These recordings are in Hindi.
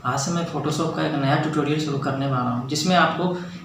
आज से मैं फ़ोटोशॉप का एक नया ट्यूटोरियल शुरू करने वाला हूँ, जिसमें आपको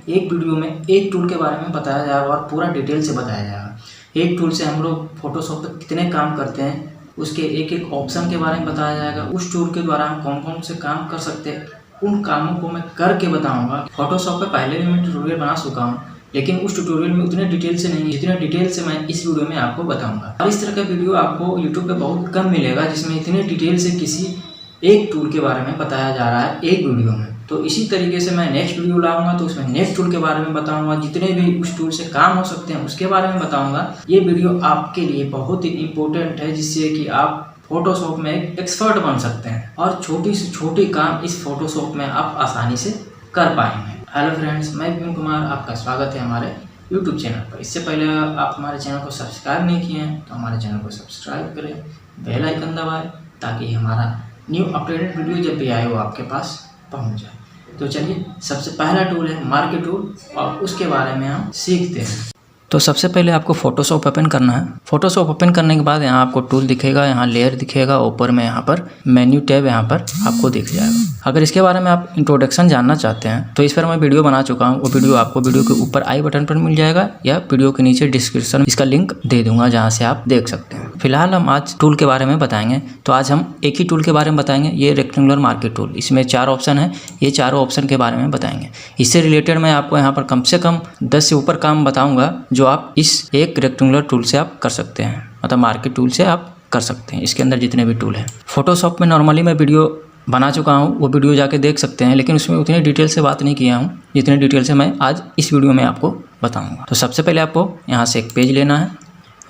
एक वीडियो में एक टूल के बारे में बताया जाएगा और पूरा डिटेल से बताया जाएगा। एक टूल से हम लोग फ़ोटोशॉप पर कितने काम करते हैं, उसके एक एक ऑप्शन के बारे में बताया जाएगा। उस टूल के द्वारा हम कौन कौन से काम कर सकते हैं, उन कामों को मैं करके बताऊँगा। फ़ोटोशॉप पर पहले भी मैं ट्यूटोरियल बना चुका हूँ, लेकिन उस ट्यूटोरियल में उतने डिटेल से नहीं, जितने डिटेल से मैं इस वीडियो में आपको बताऊंगा। और इस तरह का वीडियो आपको YouTube पे बहुत कम मिलेगा, जिसमें इतने डिटेल से किसी एक टूल के बारे में बताया जा रहा है एक वीडियो में। तो इसी तरीके से मैं नेक्स्ट वीडियो लाऊंगा तो उसमें नेक्स्ट टूल के बारे में बताऊंगा, जितने भी उस टूल से काम हो सकते हैं उसके बारे में बताऊंगा। ये वीडियो आपके लिए बहुत ही इम्पोर्टेंट है, जिससे कि आप फोटोशॉप में एक एक्सपर्ट बन सकते हैं और छोटी से छोटी काम इस फोटोशॉप में आप आसानी से कर पाएंगे। हेलो फ्रेंड्स, मैं विपिन कुमार, आपका स्वागत है हमारे यूट्यूब चैनल पर। इससे पहले आप हमारे चैनल को सब्सक्राइब नहीं किए हैं तो हमारे चैनल को सब्सक्राइब करें, बेल आइकन दबाएं, ताकि हमारा न्यू अपडेटेड वीडियो जब भी आए वो आपके पास पहुंच जाए। तो चलिए, सबसे पहला टूल है मार्केट टूल और उसके बारे में हम सीखते हैं। तो सबसे पहले आपको फोटोशॉप ओपन करना है। फोटोशॉप ओपन करने के बाद यहाँ आपको टूल दिखेगा, यहाँ लेयर दिखेगा, ऊपर में यहाँ पर मेन्यू टैब यहाँ पर आपको दिख जाएगा। अगर इसके बारे में आप इंट्रोडक्शन जानना चाहते हैं तो इस पर मैं वीडियो बना चुका हूँ। वो वीडियो आपको वीडियो के ऊपर आई बटन पर मिल जाएगा या वीडियो के नीचे डिस्क्रिप्शन इसका लिंक दे दूंगा, जहाँ से आप देख सकते हैं। फिलहाल हम आज टूल के बारे में बताएंगे। तो आज हम एक ही टूल के बारे में बताएंगे, ये रेक्टेंगुलर मार्केट टूल। इसमें 4 ऑप्शन है, ये चारों ऑप्शन के बारे में बताएंगे। इससे रिलेटेड मैं आपको यहाँ पर कम से कम 10 से ऊपर काम बताऊंगा, जो आप इस एक रेक्टेंगुलर टूल से आप कर सकते हैं, मतलब मार्केट टूल से आप कर सकते हैं। इसके अंदर जितने भी टूल हैं, फोटोशॉप में नॉर्मली मैं वीडियो बना चुका हूँ, वो वीडियो जाके देख सकते हैं, लेकिन उसमें उतनी डिटेल से बात नहीं किया हूँ जितने डिटेल से मैं आज इस वीडियो में आपको बताऊँगा। तो सबसे पहले आपको यहाँ से एक पेज लेना है,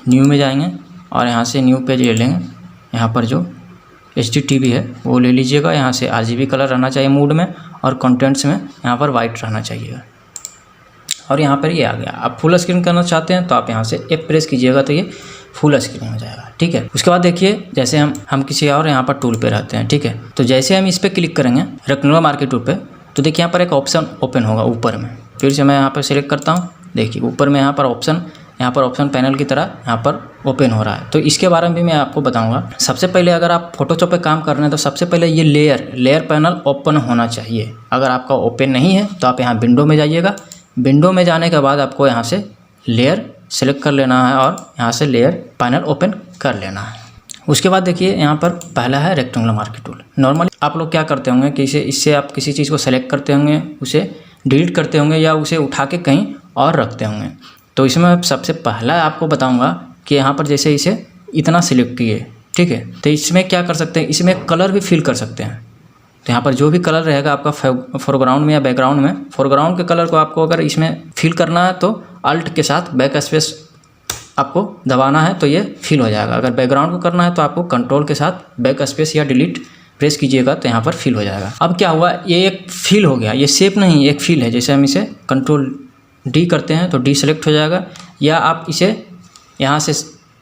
न्यू में जाएंगे और यहाँ से न्यू पेज ले लेंगे। यहाँ पर जो HDTV है वो ले लीजिएगा। यहाँ से RGB कलर रहना चाहिए मूड में, और कंटेंट्स में यहाँ पर वाइट रहना चाहिए। और यहाँ पर ये आ गया। आप फुल स्क्रीन करना चाहते हैं तो आप यहाँ से F प्रेस कीजिएगा तो ये फुल स्क्रीन हो जाएगा, ठीक है। उसके बाद देखिए, जैसे हम किसी और यहाँ पर टूल पे रहते हैं, ठीक है। तो जैसे हम इस पर क्लिक करेंगे रेक्टेंगुलर मार्केट टूल पे, तो देखिए यहाँ पर एक ऑप्शन ओपन होगा ऊपर में। फिर से मैं यहाँ पर सिलेक्ट करता हूँ, देखिए ऊपर में यहाँ पर ऑप्शन पैनल की तरह यहाँ पर ओपन हो रहा है। तो इसके बारे में भी मैं आपको बताऊंगा। सबसे पहले अगर आप फोटोशॉप पे काम कर रहे हैं तो सबसे पहले ये लेयर पैनल ओपन होना चाहिए। अगर आपका ओपन नहीं है तो आप यहाँ विंडो में जाइएगा। विंडो में जाने के बाद आपको यहाँ से लेयर सेलेक्ट कर लेना है और यहाँ से लेयर पैनल ओपन कर लेना है। उसके बाद देखिए यहाँ पर पहला है रेक्टेंगुलर मार्केट टूल। नॉर्मली आप लोग क्या करते होंगे कि इससे आप किसी चीज़ को सेलेक्ट करते होंगे, उसे डिलीट करते होंगे या उसे उठा के कहीं और रखते होंगे। तो इसमें सबसे पहला आपको बताऊंगा कि यहाँ पर जैसे इसे इतना सिलेक्ट किए, ठीक है, तो इसमें क्या कर सकते हैं, इसमें कलर भी फिल कर सकते हैं। तो यहाँ पर जो भी कलर रहेगा आपका फोरग्राउंड में या बैकग्राउंड में, फोरग्राउंड के कलर को आपको अगर इसमें फिल करना है तो अल्ट के साथ बैक स्पेस आपको दबाना है तो ये फिल हो जाएगा। अगर बैकग्राउंड को करना है तो आपको कंट्रोल के साथ बैक स्पेस या डिलीट प्रेस कीजिएगा तो यहाँ पर फिल हो जाएगा। अब क्या हुआ, ये एक फिल हो गया, ये शेप नहीं एक फिल है। जैसे हम इसे कंट्रोल D करते हैं तो D सेलेक्ट हो जाएगा, या आप इसे यहाँ से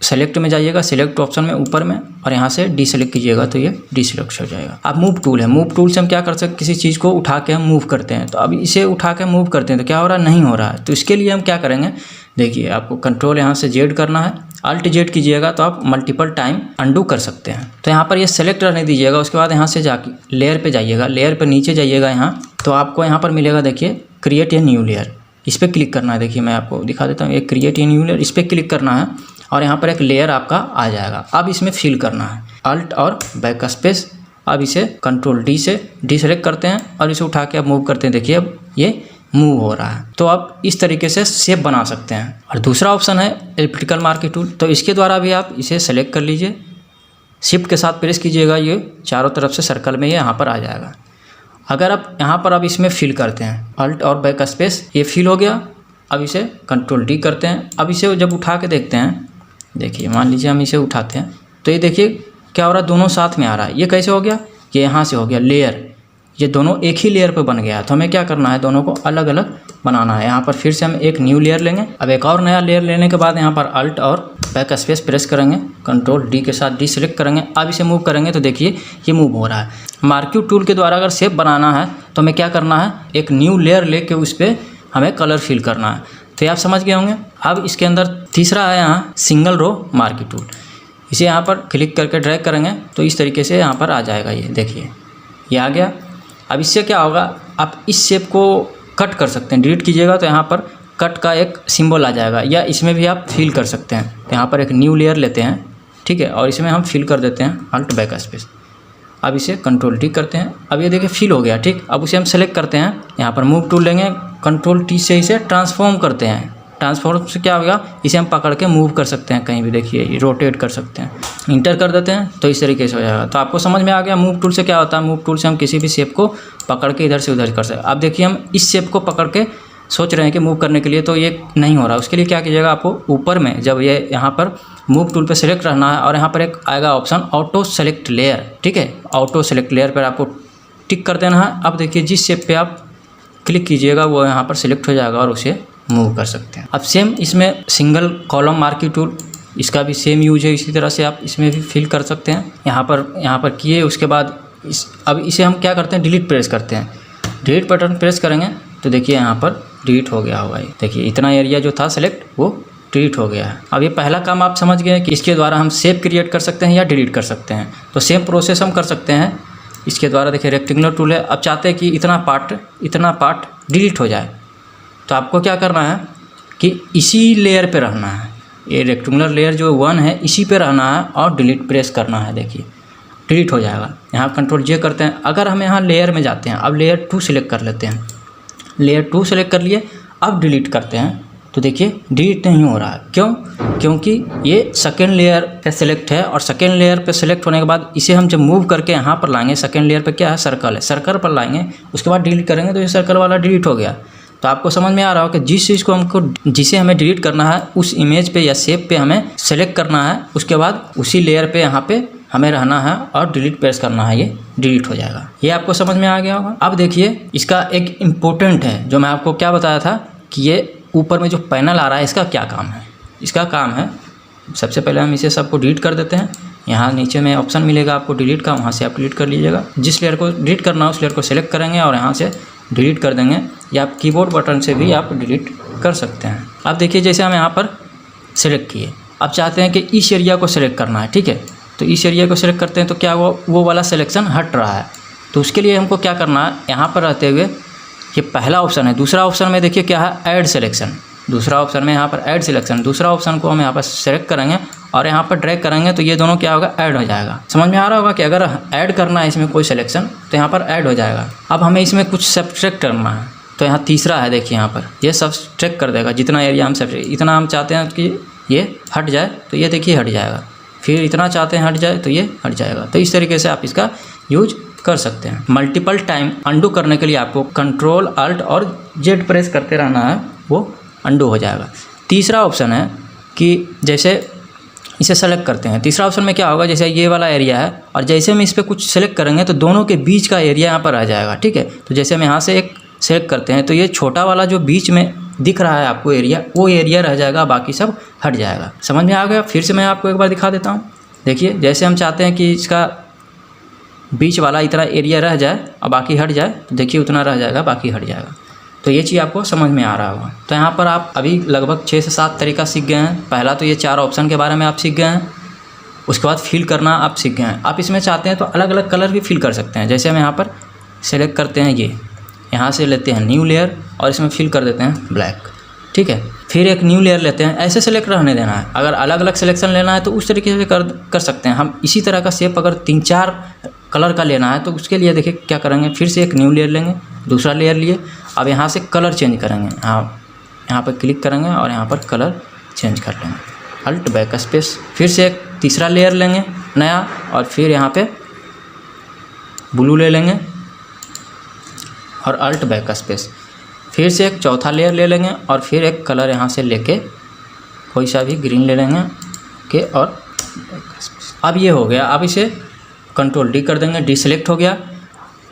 सेलेक्ट में जाइएगा, सेलेक्ट ऑप्शन में ऊपर में, और यहाँ से D सेलेक्ट कीजिएगा तो ये D सेलेक्ट हो जाएगा। अब मूव टूल है, मूव टूल से हम क्या कर सकते हैं, किसी चीज़ को उठा के हम मूव करते हैं। तो अब इसे उठा के मूव करते हैं तो क्या हो रहा है, नहीं हो रहा है। तो इसके लिए हम क्या करेंगे, देखिए आपको कंट्रोल यहाँ से Z करना है, अल्ट Z कीजिएगा तो आप मल्टीपल टाइम अंडू कर सकते हैं। तो यहाँ पर ये सेलेक्ट रहने दीजिएगा। उसके बाद यहाँ से जाके लेयर पे जाइएगा, लेयर पे नीचे जाइएगा, यहाँ तो आपको यहाँ पर मिलेगा, देखिए क्रिएट ए न्यू लेयर। इस पर क्लिक करना है। देखिए मैं आपको दिखा देता हूँ, एक क्रिएट ए न्यू लेयर, इस पर क्लिक करना है और यहाँ पर एक लेयर आपका आ जाएगा। अब इसमें फिल करना है, अल्ट और बैक स्पेस। अब इसे कंट्रोल D से D सेलेक्ट करते हैं और इसे उठा के अब मूव करते हैं। देखिए अब ये मूव हो रहा है। तो आप इस तरीके से शेप बना सकते हैं। और दूसरा ऑप्शन है एलिप्टिकल मार्केट टूल। तो इसके द्वारा भी आप इसे सेलेक्ट कर लीजिए, शिफ्ट के साथ प्रेस कीजिएगा, ये चारों तरफ से सर्कल में ये यहाँ पर आ जाएगा। अगर आप यहाँ पर अब इसमें फिल करते हैं, अल्ट और बैक स्पेस, ये फिल हो गया। अब इसे कंट्रोल D करते हैं। अब इसे जब उठा के देखते हैं, देखिए मान लीजिए हम इसे उठाते हैं तो ये देखिए क्या हो रहा है, दोनों साथ में आ रहा है। ये कैसे हो गया, ये यहाँ से हो गया लेयर, ये दोनों एक ही लेयर पे बन गया। तो हमें क्या करना है, दोनों को अलग अलग बनाना है। यहाँ पर फिर से हम एक न्यू लेयर लेंगे। अब एक और नया लेयर लेने के बाद यहाँ पर अल्ट और बैक स्पेस प्रेस करेंगे, कंट्रोल D के साथ D सेलेक्ट करेंगे। अब इसे मूव करेंगे तो देखिए ये मूव हो रहा है। मार्केट टूल के द्वारा अगर शेप बनाना है तो हमें क्या करना है, एक न्यू लेयर लेके उस पर हमें कलर फिल करना है। तो ये आप समझ गए होंगे। अब इसके अंदर तीसरा है यहाँ सिंगल रो मार्केट टूल। इसे यहाँ पर क्लिक करके ड्रैग करेंगे तो इस तरीके से यहाँ पर आ जाएगा। ये देखिए ये आ गया। अब इससे क्या होगा, आप इस शेप को कट कर सकते हैं। डिलीट कीजिएगा तो यहाँ पर कट का एक सिंबल आ जाएगा, या इसमें भी आप फिल कर सकते हैं। तो यहाँ पर एक न्यू लेयर लेते हैं, ठीक है, और इसमें हम फिल कर देते हैं अल्ट बैक स्पेस। अब इसे कंट्रोल टी करते हैं। अब ये देखिए फिल हो गया, ठीक। अब उसे हम सेलेक्ट करते हैं, यहाँ पर मूव टूल लेंगे, कंट्रोल टी से इसे ट्रांसफॉर्म करते हैं। ट्रांसफॉर्म से क्या होगा, इसे हम पकड़ के मूव कर सकते हैं कहीं भी, देखिए रोटेट कर सकते हैं। इंटर कर देते हैं तो इस तरीके से हो जाएगा। तो आपको समझ में आ गया मूव टूल से क्या होता है। मूव टूल से हम किसी भी शेप को पकड़ के इधर से उधर कर सकते हैं। अब देखिए हम इस शेप को पकड़ के सोच रहे हैं कि मूव करने के लिए, तो ये नहीं हो रहा। उसके लिए क्या कीजिएगा, आपको ऊपर में जब ये यहाँ पर मूव टूल पे सेलेक्ट रहना है और यहाँ पर एक आएगा ऑप्शन ऑटो सेलेक्ट लेयर, ठीक है। ऑटो सेलेक्ट लेयर पर आपको टिक कर देना है। अब देखिए जिस शेप पे आप क्लिक कीजिएगा वो यहाँ पर सिलेक्ट हो जाएगा और उसे मूव कर सकते हैं। अब सेम इसमें सिंगल कॉलम मार्की टूल, इसका भी सेम यूज है। इसी तरह से आप इसमें भी फिल कर सकते हैं। यहाँ पर किए, उसके बाद अब इसे हम क्या करते हैं, डिलीट प्रेस करते हैं। डिलीट बटन प्रेस करेंगे तो देखिए यहाँ पर डिलीट हो गया होगा। ये देखिए इतना एरिया जो था सेलेक्ट वो डिलीट हो गया है। अब ये पहला काम आप समझ गए कि इसके द्वारा हम शेप क्रिएट कर सकते हैं या डिलीट कर सकते हैं। तो सेम प्रोसेस हम कर सकते हैं इसके द्वारा। देखिए रेक्टेंगुलर टूल है। अब चाहते हैं कि इतना पार्ट डिलीट हो जाए, तो आपको क्या करना है कि इसी लेयर पे रहना है। ये रेक्टेंगुलर लेयर जो 1 है इसी पे रहना है और डिलीट प्रेस करना है। देखिए डिलीट हो जाएगा। यहाँ कंट्रोल जे करते हैं। अगर हम यहाँ लेयर में जाते हैं, अब लेयर 2 सेलेक्ट कर लेते हैं। लेयर 2 सेलेक्ट कर लिए, अब डिलीट करते हैं तो देखिए डिलीट नहीं हो रहा है। क्यों? क्योंकि ये सेकेंड लेयर पे सेलेक्ट है और सेकेंड लेयर पे सेलेक्ट होने के बाद इसे हम जब मूव करके यहाँ पर लाएंगे, सेकेंड लेयर पे क्या है, सर्कल है, सर्कल पर लाएंगे, उसके बाद डिलीट करेंगे तो ये सर्कल वाला डिलीट हो गया। तो आपको समझ में आ रहा हो कि जिस चीज़ को जिसे हमें डिलीट करना है उस इमेज पे या शेप पे हमें सेलेक्ट करना है, उसके बाद उसी लेयर पे यहाँ पे हमें रहना है और डिलीट प्रेस करना है, ये डिलीट हो जाएगा। ये आपको समझ में आ गया होगा। अब देखिए इसका एक इम्पोर्टेंट है जो मैं आपको क्या बताया था कि ये ऊपर में जो पैनल आ रहा है इसका क्या काम है। इसका काम है, सबसे पहले हम इसे सबको डिलीट कर देते हैं। यहाँ नीचे में ऑप्शन मिलेगा आपको डिलीट का, वहाँ से आप डिलीट कर लीजिएगा। जिस लेयर को डिलीट करना है उस लेयर को सेलेक्ट करेंगे और यहाँ से डिलीट कर देंगे, या आप कीबोर्ड बटन से भी आप डिलीट कर सकते हैं। अब देखिए जैसे हम यहाँ पर सेलेक्ट किए, अब चाहते हैं कि इस एरिया को सेलेक्ट करना है, ठीक है। तो इस एरिया को सेलेक्ट करते हैं तो क्या वो वाला सिलेक्शन हट रहा है। तो उसके लिए हमको क्या करना है, यहाँ पर रहते हुए ये पहला ऑप्शन है, दूसरा ऑप्शन में देखिए क्या है, ऐड सिलेक्शन। दूसरा ऑप्शन में यहाँ पर ऐड सिलेक्शन, दूसरा ऑप्शन को हम यहाँ पर सेलेक्ट करेंगे और यहाँ पर ड्रैग करेंगे तो ये दोनों क्या होगा, ऐड हो जाएगा। समझ में आ रहा होगा कि अगर ऐड करना है इसमें कोई सिलेक्शन तो यहाँ पर ऐड हो जाएगा। अब हमें इसमें कुछ सब्ट्रैक्ट करना है तो यहाँ तीसरा है, देखिए यहाँ पर ये सब्ट्रैक्ट कर देगा। जितना एरिया हम इतना हम चाहते हैं कि ये हट जाए तो ये देखिए हट जाएगा, फिर इतना चाहते हैं हट जाए तो ये हट जाएगा। तो इस तरीके से आप इसका यूज कर सकते हैं। मल्टीपल टाइम अंडू करने के लिए आपको कंट्रोल अल्ट और जेड प्रेस करते रहना है, वो अंडू हो जाएगा। तीसरा ऑप्शन है कि जैसे इसे सेलेक्ट करते हैं, तीसरा ऑप्शन में क्या होगा, जैसे ये वाला एरिया है और जैसे हम इस पर कुछ सेलेक्ट करेंगे तो दोनों के बीच का एरिया यहाँ पर आ जाएगा, ठीक है। तो जैसे हम यहाँ से एक सेलेक्ट करते हैं तो ये छोटा वाला जो बीच में दिख रहा है आपको एरिया, वो एरिया रह जाएगा, बाकी सब हट जाएगा। समझ में आ गया? फिर से मैं आपको एक बार दिखा देता हूँ। देखिए जैसे हम चाहते हैं कि इसका बीच वाला इतना एरिया रह जाए और बाकी हट जाए, तो देखिए उतना रह जाएगा, बाकी हट जाएगा। तो ये चीज़ आपको समझ में आ रहा होगा। तो यहाँ पर आप अभी लगभग 6 से 7 तरीका सीख गए हैं। पहला तो ये 4 ऑप्शन के बारे में आप सीख गए हैं, उसके बाद फिल करना आप सीख गए हैं। आप इसमें चाहते हैं तो अलग अलग कलर भी फिल कर सकते हैं। जैसे हम यहाँ पर सेलेक्ट करते हैं, ये यहाँ से लेते हैं न्यू लेयर और इसमें फिल कर देते हैं ब्लैक, ठीक है। फिर एक न्यू लेयर लेते हैं, ऐसे सेलेक्ट रहने देना है। अगर अलग अलग सिलेक्शन लेना है तो उस तरीके से कर सकते हैं हम। इसी तरह का शेप अगर 3-4 कलर का लेना है तो उसके लिए देखिए क्या करेंगे, फिर से एक न्यू लेयर लेंगे, दूसरा लेयर लिए, अब यहाँ से कलर चेंज करेंगे। हाँ, यहाँ पर क्लिक करेंगे और यहाँ पर कलर चेंज कर लेंगे, अल्ट बैक स्पेस। फिर से एक तीसरा लेयर लेंगे नया और फिर यहाँ पे ब्लू ले लेंगे और अल्ट बैक स्पेस। फिर से एक चौथा लेयर ले लेंगे और फिर एक कलर यहाँ से लेके कोई सा भी ग्रीन ले लेंगे के और अब ये हो गया। अब इसे कंट्रोल डी कर देंगे, डी सेलेक्ट हो गया।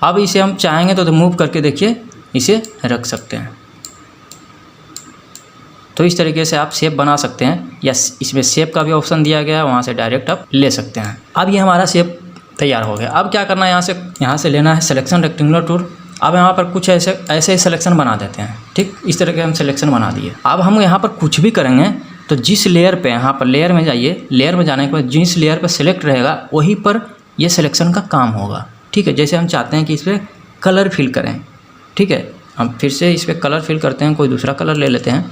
अब इसे हम चाहेंगे तो मूव करके देखिए इसे रख सकते हैं। तो इस तरीके से आप शेप बना सकते हैं, या इसमें शेप का भी ऑप्शन दिया गया है, वहाँ से डायरेक्ट आप ले सकते हैं। अब ये हमारा शेप तैयार हो गया। अब क्या करना है, यहाँ से लेना है सिलेक्शन रेक्टेंगुलर टूल। अब यहाँ पर कुछ ऐसे ही सिलेक्शन बना देते हैं, ठीक। इस तरह के हम सिलेक्शन बना दिए। अब हम यहाँ पर कुछ भी करेंगे तो जिस लेयर पे, यहाँ पर लेयर में जाइए, लेयर में जाने के बाद जिस लेयर पर सिलेक्ट रहेगा वहीं पर ये सिलेक्शन का काम होगा, ठीक है। जैसे हम चाहते हैं कि इस पर कलर फिल करें। ठीक है, हम फिर से इस पर कलर फिल करते हैं, कोई दूसरा कलर ले लेते हैं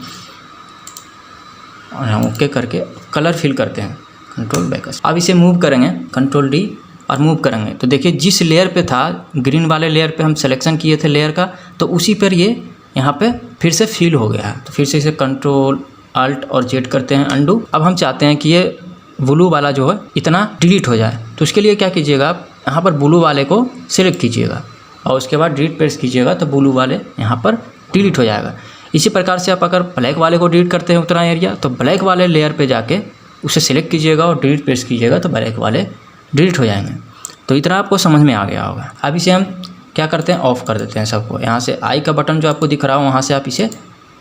और हम ओके करके कलर फिल करते हैं, कंट्रोल बैक। अब इसे मूव करेंगे, कंट्रोल डी और मूव करेंगे तो देखिए जिस लेयर पे था, ग्रीन वाले लेयर पे हम सिलेक्शन किए थे लेयर का, तो उसी पर ये यहाँ पे फिर से फिल हो गया है। तो फिर से इसे कंट्रोल अल्ट और जेड करते हैं, अंडू। अब हम चाहते हैं कि ये ब्लू वाला जो है इतना डिलीट हो जाए, तो उसके लिए क्या कीजिएगा, आप यहाँ पर ब्लू वाले को सिलेक्ट कीजिएगा और उसके बाद डिलीट प्रेस कीजिएगा तो ब्लू वाले यहाँ पर डिलीट हो जाएगा। इसी प्रकार से आप अगर ब्लैक वाले को डिलीट करते हैं उतना एरिया, तो ब्लैक वाले लेयर पे जाके उसे सिलेक्ट कीजिएगा और डिलीट प्रेस कीजिएगा तो ब्लैक वाले डिलीट हो जाएंगे। तो इतना आपको समझ में आ गया होगा। अब इसे हम क्या करते हैं, ऑफ कर देते हैं सबको। यहाँ से आई का बटन जो आपको दिख रहा है वहाँ से आप इसे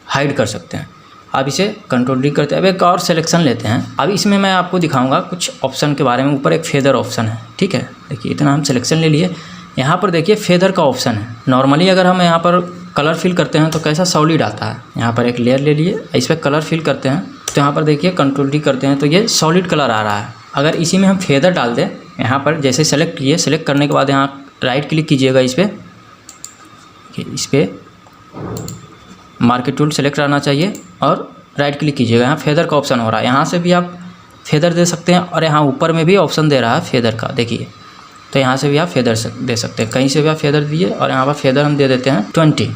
हाइड कर सकते हैं। अब इसे कंट्रोल डी करते हैं। अब एक और सिलेक्शन लेते हैं। अब इसमें मैं आपको दिखाऊंगा कुछ ऑप्शन के बारे में। ऊपर एक फेदर ऑप्शन है, ठीक है। देखिए इतना हम सिलेक्शन ले लिए। यहाँ पर देखिए फेदर का ऑप्शन है। नॉर्मली अगर हम यहाँ पर कलर फिल करते हैं तो कैसा सॉलिड आता है। यहाँ पर एक लेयर ले लिए, इस पर कलर फिल करते हैं तो यहाँ पर देखिए कंट्रोल डी करते हैं तो ये सॉलिड कलर आ रहा है। अगर इसी में हम फेदर डाल दें, यहाँ पर जैसे सेलेक्ट किए, सेलेक्ट करने के बाद यहाँ राइट क्लिक कीजिएगा इस पर मार्केट टूल सेलेक्ट रहना चाहिए और राइट क्लिक कीजिएगा। यहाँ फेदर का ऑप्शन हो रहा है, यहाँ से भी आप फेदर दे सकते हैं और यहाँ ऊपर में भी ऑप्शन दे रहा है फेदर का, देखिए। तो यहाँ से भी आप फेदर दे सकते हैं, कहीं से भी आप फेदर दीजिए। और यहाँ पर फेदर हम दे देते हैं 20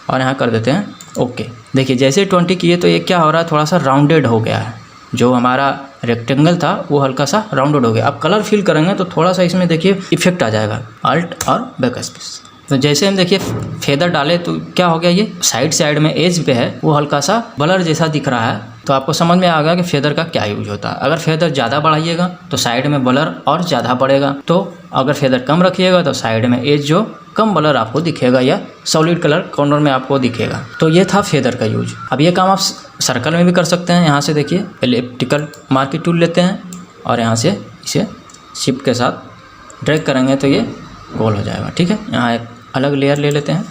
और यहाँ कर देते हैं ओके। देखिए जैसे 20 किए तो ये क्या हो रहा है, थोड़ा सा राउंडेड हो गया है। जो हमारा रेक्टेंगल था वो हल्का सा राउंडेड हो गया। अब कलर फिल करेंगे तो थोड़ा सा इसमें देखिए इफेक्ट आ जाएगा, अल्ट और बैक स्पेस। तो जैसे हम देखिए फेदर डाले तो क्या हो गया, ये साइड में एज पे है वो हल्का सा ब्लर जैसा दिख रहा है। तो आपको समझ में आ गया कि फेदर का क्या यूज होता है। अगर फेदर ज़्यादा बढ़ाइएगा तो साइड में ब्लर और ज़्यादा बढ़ेगा, तो अगर फेदर कम रखिएगा तो साइड में एज जो कम ब्लर आपको दिखेगा या सॉलिड कलर कॉर्नर में आपको दिखेगा। तो ये था फेदर का यूज। अब ये काम आप सर्कल में भी कर सकते हैं। यहाँ से देखिए एलिप्टिकल मार्केट टूल लेते हैं और यहाँ से इसे शिफ्ट के साथ ड्रैग करेंगे तो ये गोल हो जाएगा, ठीक है। यहाँ एक अलग लेयर ले लेते हैं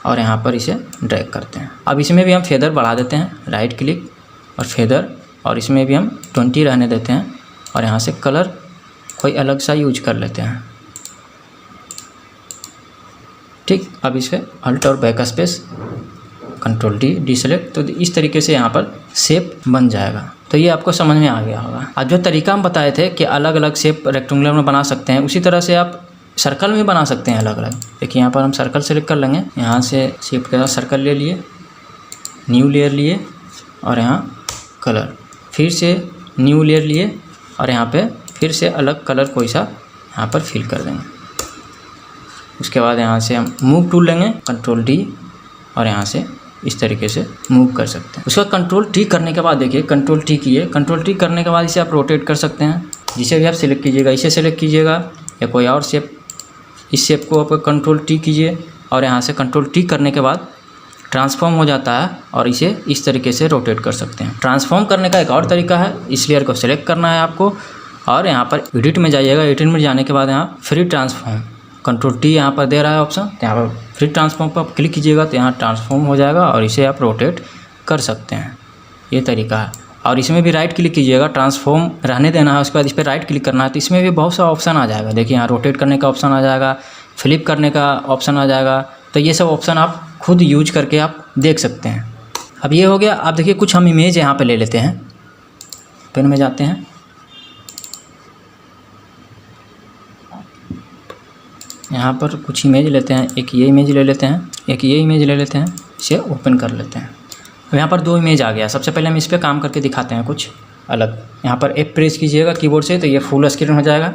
और यहाँ पर इसे ड्रैग करते हैं। अब इसमें भी हम फेदर बढ़ा देते हैं, राइट क्लिक और फेदर, और इसमें भी हम 20 रहने देते हैं और यहाँ से कलर कोई अलग सा यूज कर लेते हैं, ठीक। अब इस पर अल्ट और back space, control D, deselect, तो इस तरीके से यहाँ पर शेप बन जाएगा। तो ये आपको समझ में आ गया होगा। आज जो तरीका हम बताए थे कि अलग अलग शेप रेक्टेंगुलर में बना सकते हैं, उसी तरह से आप सर्कल में बना सकते हैं अलग अलग। देखिए यहाँ पर हम सर्कल सेलेक्ट कर लेंगे, यहाँ से शिफ्ट के साथ सर्कल ले लिए, न्यू लेयर लिए और यहाँ कलर, फिर से न्यू लेयर लिए और यहाँ पे फिर से अलग कलर कोई सा यहाँ पर फिल कर देंगे। उसके बाद यहाँ से हम मूव टूल लेंगे, कंट्रोल डी, और यहाँ से इस तरीके से मूव कर सकते हैं। उसका कंट्रोल टी करने के बाद देखिए कंट्रोल टी किए, कंट्रोल टी करने के बाद इसे आप रोटेट कर सकते हैं। जिसे भी आप सिलेक्ट कीजिएगा, इसे सिलेक्ट कीजिएगा या कोई और शेप, इस शेप को आप कंट्रोल टी कीजिए और यहाँ से कंट्रोल टी करने के बाद ट्रांसफॉर्म हो जाता है और इसे इस तरीके से रोटेट कर सकते हैं। ट्रांसफॉर्म करने का एक और तरीका है, इस लेयर को सिलेक्ट करना है आपको और यहाँ पर एडिट में जाइएगा। एडिट में जाने के बाद यहाँ फ्री ट्रांसफॉर्म, कंट्रोल टी यहाँ पर दे रहा है ऑप्शन, तो यहाँ पर फ्री ट्रांसफॉर्म पर आप क्लिक कीजिएगा तो यहाँ ट्रांसफॉर्म हो जाएगा और इसे आप रोटेट कर सकते हैं। ये तरीका है। और इसमें भी राइट क्लिक कीजिएगा, ट्रांसफॉर्म रहने देना है, उसके बाद इस पर राइट क्लिक करना है तो इसमें भी बहुत सा ऑप्शन आ जाएगा। देखिए यहाँ रोटेट करने का ऑप्शन आ जाएगा, फ्लिप करने का ऑप्शन आ जाएगा। तो ये सब ऑप्शन आप खुद यूज करके आप देख सकते हैं। अब ये हो गया। अब देखिए कुछ हम इमेज यहाँ पे ले लेते हैं, पेन में जाते हैं, यहाँ पर कुछ इमेज लेते हैं। एक ये इमेज ले लेते हैं, एक ये इमेज ले लेते हैं, इसे ओपन कर लेते हैं। अब यहाँ पर 2 इमेज आ गया। सबसे पहले हम इस पर काम करके दिखाते हैं कुछ अलग। यहाँ पर F प्रेस कीजिएगा कीबोर्ड से तो ये फुल स्क्रीन हो जाएगा।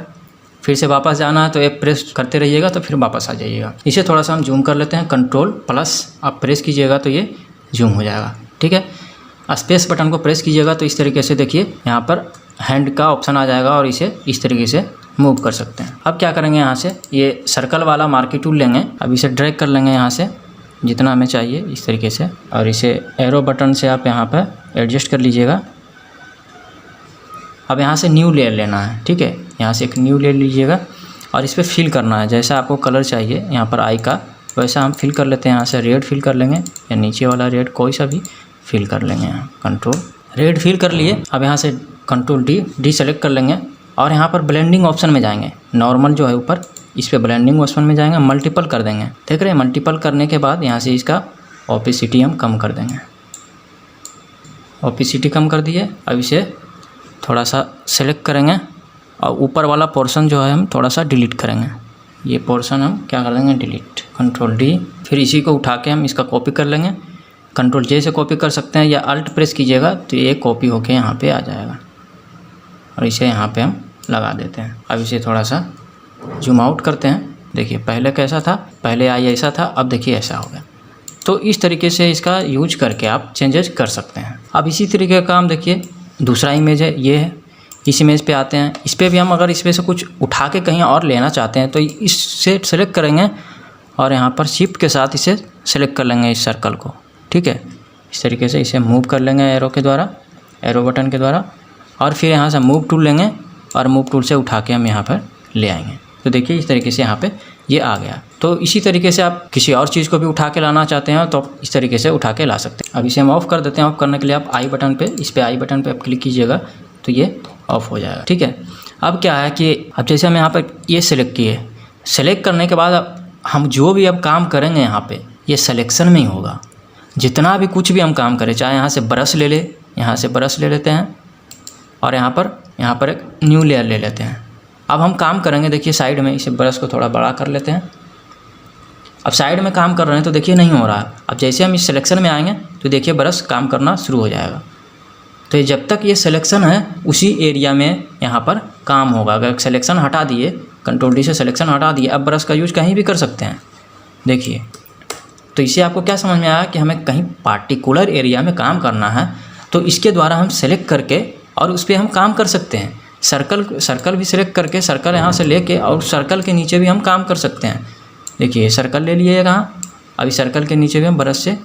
फिर से वापस जाना है तो F प्रेस करते रहिएगा तो फिर वापस आ जाइएगा। इसे थोड़ा सा हम जूम कर लेते हैं, कंट्रोल प्लस आप प्रेस कीजिएगा तो ये जूम हो जाएगा, ठीक है। स्पेस बटन को प्रेस कीजिएगा तो इस तरीके से देखिए यहाँ पर हैंड का ऑप्शन आ जाएगा और इसे इस तरीके से मूव कर सकते हैं। अब क्या करेंगे, यहाँ से ये सर्कल वाला मार्केट टूल लेंगे। अब इसे ड्रैग कर लेंगे यहाँ से जितना हमें चाहिए इस तरीके से, और इसे एरो बटन से आप यहाँ पर एडजस्ट कर लीजिएगा। अब यहाँ से न्यू लेयर लेना है, ठीक है। यहाँ से एक न्यू लेयर लीजिएगा और इस पर फिल करना है जैसा आपको कलर चाहिए यहाँ पर आई का, वैसा हम फिल कर लेते हैं। यहाँ से रेड फिल कर लेंगे या नीचे वाला रेड कोई सा भी फिल कर लेंगे। यहाँ कंट्रोल रेड फिल कर लिए। अब यहाँ से कंट्रोल डी सेलेक्ट कर लेंगे और यहाँ पर ब्लेंडिंग ऑप्शन में जाएंगे। नॉर्मल जो है ऊपर इस पर ब्लेंडिंग ऑप्शन में जाएंगे, मल्टीपल कर देंगे। देख रहे हैं, मल्टीपल करने के बाद यहाँ से इसका ओपेसिटी हम कम कर देंगे। ओपेसिटी कम कर दिए। अब इसे थोड़ा सा सेलेक्ट करेंगे और ऊपर वाला पोर्शन जो है हम थोड़ा सा डिलीट करेंगे। ये पोर्शन हम क्या कर देंगे, डिलीट, कंट्रोल डी। फिर इसी को उठा के हम इसका कॉपी कर लेंगे। कंट्रोल जे से कॉपी कर सकते हैं या अल्ट प्रेस कीजिएगा तो ये कॉपी होके यहाँ पे आ जाएगा और इसे यहाँ पे हम लगा देते हैं। अब इसे थोड़ा सा जूम आउट करते हैं। देखिए पहले कैसा था, पहले आई ऐसा था, अब देखिए ऐसा हो गया। तो इस तरीके से इसका यूज करके आप चेंजेस कर सकते हैं। अब इसी तरीके का काम देखिए दूसरा इमेज है, ये है। इस इमेज पे आते हैं। इस पर भी हम अगर इसमें से कुछ उठा के कहीं और लेना चाहते हैं तो इससे सेलेक्ट करेंगे और यहाँ पर शिफ्ट के साथ इसे सेलेक्ट कर लेंगे इस सर्कल को। ठीक है, इस तरीके से इसे मूव कर लेंगे एरो के द्वारा, एरो बटन के द्वारा, और फिर यहाँ से मूव टूल लेंगे और मूव टूल से उठा के हम यहाँ पर ले आएंगे। तो देखिए इस तरीके से यहाँ पे ये आ गया। तो इसी तरीके से आप किसी और चीज़ को भी उठा के लाना चाहते हैं तो इस तरीके से उठा के ला सकते हैं। अब इसे हम ऑफ़ कर देते हैं। ऑफ़ करने के लिए आप आई बटन पे, इस पर आई बटन पे आप क्लिक कीजिएगा तो ये ऑफ़ हो जाएगा। ठीक है, अब क्या है कि अब जैसे हम यहाँ पर ये सिलेक्ट किए, सेलेक्ट करने के बाद हम जो भी अब काम करेंगे यहाँ पर ये सिलेक्शन में ही होगा। जितना भी कुछ भी हम काम करें, चाहे यहाँ से ब्रश ले ले, यहाँ से ब्रश ले लेते हैं और यहाँ पर एक न्यू लेयर ले लेते हैं। अब हम काम करेंगे, देखिए साइड में, इसे ब्रश को थोड़ा बड़ा कर लेते हैं। अब साइड में काम कर रहे हैं तो देखिए नहीं हो रहा है। अब जैसे हम इस सिलेक्शन में आएंगे तो देखिए ब्रश काम करना शुरू हो जाएगा। तो जब तक ये सिलेक्शन है उसी एरिया में यहाँ पर काम होगा। अगर सिलेक्शन हटा दिए, कंट्रोल डी से सिलेक्शन हटा दिए, अब ब्रश का यूज कहीं भी कर सकते हैं। देखिए, तो इसे आपको क्या समझ में आया कि हमें कहीं पार्टिकुलर एरिया में काम करना है तो इसके द्वारा हम सेलेक्ट करके और उस पर हम काम कर सकते हैं। सर्कल भी सिलेक्ट करके, सर्कल यहाँ से लेके और सर्कल के नीचे भी हम काम कर सकते हैं। देखिए सर्कल ले लिए यहाँ, अभी सर्कल के नीचे भी हम ब्रश से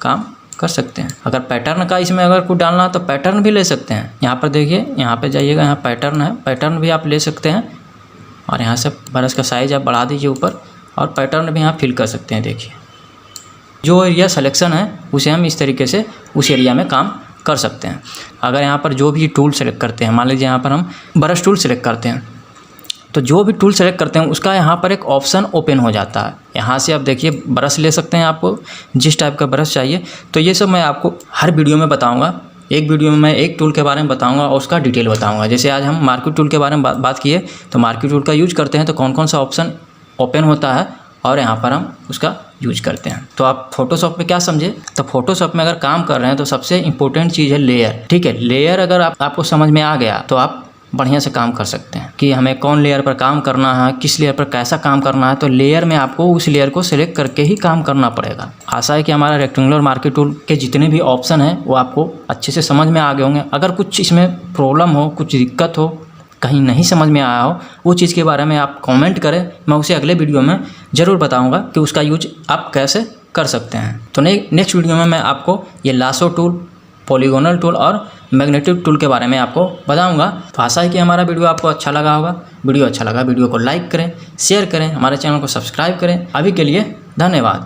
काम कर सकते हैं। अगर पैटर्न का इसमें अगर कुछ डालना है तो पैटर्न भी ले सकते हैं। यहाँ पर देखिए, यहाँ पे जाइएगा, यहाँ पैटर्न है, पैटर्न भी आप ले सकते हैं और यहाँ से ब्रश का साइज आप बढ़ा दीजिए ऊपर और पैटर्न भी यहाँ फिल कर सकते हैं। देखिए जो एरिया सिलेक्शन है उसे हम इस तरीके से उस एरिया में काम कर सकते हैं। अगर यहाँ पर जो भी टूल सेलेक्ट करते हैं, मान लीजिए यहाँ पर हम ब्रश टूल सेलेक्ट करते हैं तो जो भी टूल सेलेक्ट करते हैं उसका यहाँ पर एक ऑप्शन ओपन हो जाता है। यहाँ से आप देखिए ब्रश ले सकते हैं, आपको जिस टाइप का ब्रश चाहिए। तो ये सब मैं आपको हर वीडियो में बताऊँगा। एक वीडियो में मैं एक टूल के बारे में बताऊँगा और उसका डिटेल बताऊँगा। जैसे आज हम मार्क्यू टूल के बारे में बात किए तो मार्क्यू टूल का यूज करते हैं तो कौन कौन सा ऑप्शन ओपन होता है और यहाँ पर हम उसका यूज करते हैं। तो आप फोटोशॉप में क्या समझे, तो फोटोशॉप में अगर काम कर रहे हैं तो सबसे इंपॉर्टेंट चीज़ है लेयर। ठीक है, लेयर अगर आपको समझ में आ गया तो आप बढ़िया से काम कर सकते हैं कि हमें कौन लेयर पर काम करना है, किस लेयर पर कैसा काम करना है। तो लेयर में आपको उस लेयर को सिलेक्ट करके ही काम करना पड़ेगा। आशा है कि हमारा रेक्टेंगुलर मार्क्यू टूल के जितने भी ऑप्शन हैं वो आपको अच्छे से समझ में आ गए होंगे। अगर कुछ इसमें प्रॉब्लम हो, कुछ दिक्कत हो, कहीं नहीं समझ में आया हो, वो चीज़ के बारे में आप कमेंट करें, मैं उसे अगले वीडियो में ज़रूर बताऊंगा कि उसका यूज आप कैसे कर सकते हैं। तो नेक्स्ट वीडियो में मैं आपको ये लासो टूल, पॉलीगोनल टूल और मैग्नेटिक टूल के बारे में आपको बताऊंगा। तो आशा है कि हमारा वीडियो आपको अच्छा लगा होगा। वीडियो अच्छा लगा वीडियो को लाइक करें, शेयर करें, हमारे चैनल को सब्सक्राइब करें। अभी के लिए धन्यवाद।